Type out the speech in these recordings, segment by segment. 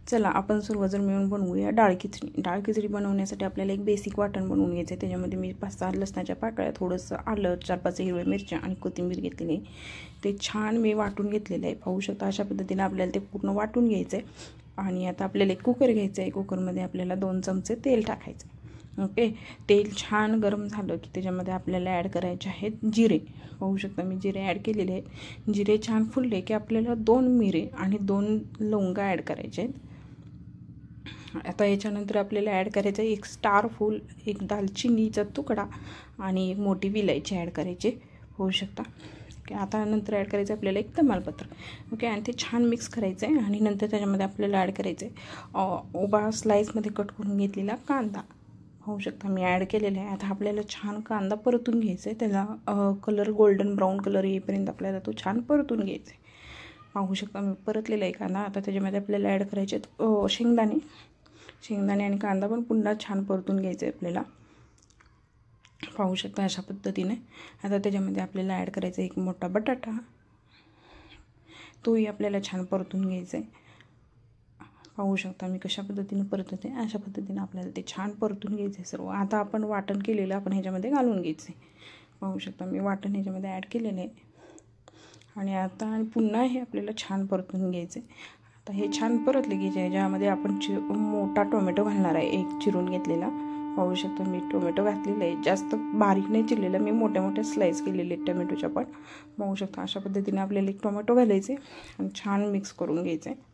चला आपण सर्वजण मिळून बनवूया डाळ खिचडी. डाळ खिचडी बनवण्यासाठी आपल्याला एक बेसिक वाटण बनवून घ्यायचं आहे. त्याच्यामध्ये मी 5-6 लसणाच्या पाकळ्या, थोडंसं आलं, 4-5 हिरव्या मिरच्या आणि कोथिंबीर घेतलेली आहे. ते छान मी वाटून घेतलेलं आहे. पाहू शकता अशा पद्धतीने आपल्याला ते पूर्ण वाटून घ्यायचं आहे. आणि आता आपल्याला एक कुकर घ्यायचं आहे. कुकरमध्ये आपल्याला 2 चमचे तेल टाकायचं. ओके, तेल छान गरम झालं की त्याच्यामध्ये आपल्याला ॲड करायचे आहेत जिरे. पाहू शकता मी जिरे ॲड केलेले आहेत. जिरे छान फुलले की आपल्याला 2 मिरे आणि 2 लवंगा ॲड करायचे आहेत. आता याच्यानंतर आपल्याला ॲड करायचं आहे 1 स्टार फूल, 1 दालचिनीचा तुकडा आणि 1 मोठी विलायची ॲड करायची. होऊ शकता. ओके, आता नंतर ॲड करायचं आपल्याला 1 तमालपत्र. ओके, आणि ते छान मिक्स करायचं आहे. आणि नंतर त्याच्यामध्ये आपल्याला ॲड करायचं आहे उभा स्लाईसमध्ये कट करून घेतलेला कांदा. होऊ शकता मी ॲड केलेला आहे. आता आपल्याला छान कांदा परतून घ्यायचा आहे. त्याला कलर गोल्डन ब्राऊन कलर येईपर्यंत आपल्याला तो छान परतून घ्यायचा आहे. पाहू शकता मी परतलेला आहे कांदा. आता त्याच्यामध्ये आपल्याला ॲड करायचे शेंगदाणे आणि कांदा पण पुन्हा छान परतून घ्यायचं आहे आपल्याला. पाहू शकता अशा पद्धतीने. आता त्याच्यामध्ये आपल्याला ॲड करायचं 1 मोठा बटाटा, तोही आपल्याला छान परतून घ्यायचा आहे. पाहू शकता मी कशा पद्धतीने परतते. अशा पद्धतीने आपल्याला ते छान परतून घ्यायचं आहे सर्व. आता आपण वाटण केलेलं आपण ह्याच्यामध्ये घालून घ्यायचं आहे. पाहू शकता मी वाटण ह्याच्यामध्ये ॲड केलेलं आहे. आणि आता पुन्हा हे आपल्याला छान परतून घ्यायचं आहे. आता हे छान परतले की ज्याच्यामध्ये आपण मोठा टोमॅटो घालणार आहे, 1 चिरून घेतलेला. पाहू शकता मी टोमॅटो घातलेला आहे. जास्त बारीक नाही चिरलेला, मी मोठ्या स्लाईस केलेले आहेत टोमॅटोच्या पण. पाहू शकता अशा पद्धतीने आपल्याला 1 टोमॅटो घालायचे आणि छान मिक्स करून घ्यायचं आहे.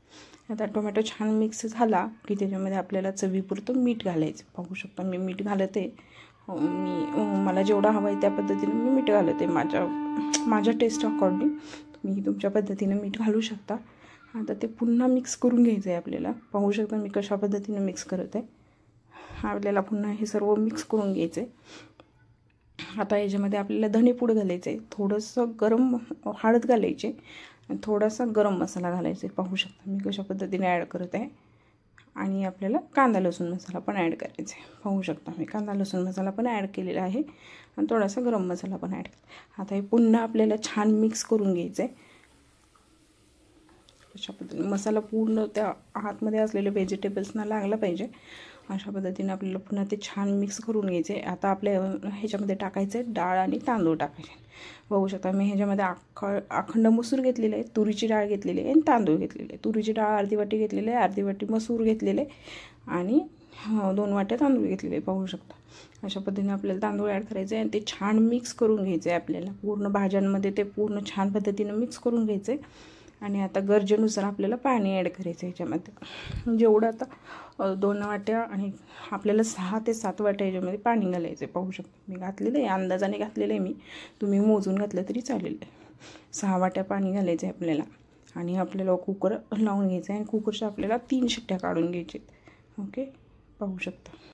आता टोमॅटो छान मिक्स झाला की त्याच्यामध्ये आपल्याला चवीपुरतं मीठ घालायचं. पाहू शकता मी मीठ घालत आहे. मला जेवढा हवं आहे त्या पद्धतीने मी मीठ घालत आहे. माझ्या टेस्ट अकॉर्डिंग तुम्ही तुमच्या पद्धतीने मीठ घालू शकता. आता ते पुन्हा मिक्स करून घ्यायचं आहे आपल्याला. पाहू शकता मी कशा पद्धतीने मिक्स करत आहे. आपल्याला पुन्हा हे सर्व मिक्स करून घ्यायचं आहे. आता याच्यामध्ये आपल्याला धनेपूड घालायचं आहे, थोडंसं गरम हळद घालायची आणि थोडासा गरम मसाला घालायचा आहे. पाहू शकता मी कशा पद्धतीने ॲड करत आहे. आणि आपल्याला कांदा लसूण मसाला पण ॲड करायचा आहे. पाहू शकता मी कांदा लसूण मसाला पण ॲड केलेला आहे आणि थोडासा गरम मसाला पण ॲड केला. आता हे पुन्हा आपल्याला छान मिक्स करून घ्यायचं आहे. अशा पद्धतीने मसाला पूर्ण त्या आतमध्ये असलेले व्हेजिटेबल्सना लागला पाहिजे. अशा पद्धतीने आपल्याला पुन्हा ते छान मिक्स करून घ्यायचे. आता आपल्या ह्याच्यामध्ये टाकायचं आहे डाळ आणि तांदूळ टाकायचे. बघू शकता मी ह्याच्यामध्ये अखंड मसूर घेतलेले आहे, तुरीची डाळ घेतलेली आहे आणि तांदूळ घेतलेले आहे. तुरीची डाळ अर्धी वाटी घेतलेली आहे, अर्धी वाटी मसूर घेतलेले आणि 2 वाट्या तांदूळ घेतलेले. पाहू शकता अशा पद्धतीने आपल्याला तांदूळ ॲड करायचे आहे आणि ते छान मिक्स करून घ्यायचं आहे. आपल्याला पूर्ण भाज्यांमध्ये ते पूर्ण छान पद्धतीने मिक्स करून घ्यायचं आहे. आणि आता गरजेनुसार आपल्याला पाणी ॲड करायचं ह्याच्यामध्ये. जेवढं आता 2 वाट्या आणि आपल्याला 6 ते 7 वाट्या ह्याच्यामध्ये पाणी घालायचं आहे. पाहू शकता मी घातलेलं आहे, अंदाजाने घातलेलं आहे मी. तुम्ही मोजून घातलं तरी चालेल. 6 वाट्या पाणी घालायचं आहे आपल्याला. आणि आपल्याला कुकर लावून घ्यायचं आहे आणि कुकरच्या आपल्याला 3 शिट्ट्या काढून घ्यायच्या आहेत. ओके, पाहू शकता.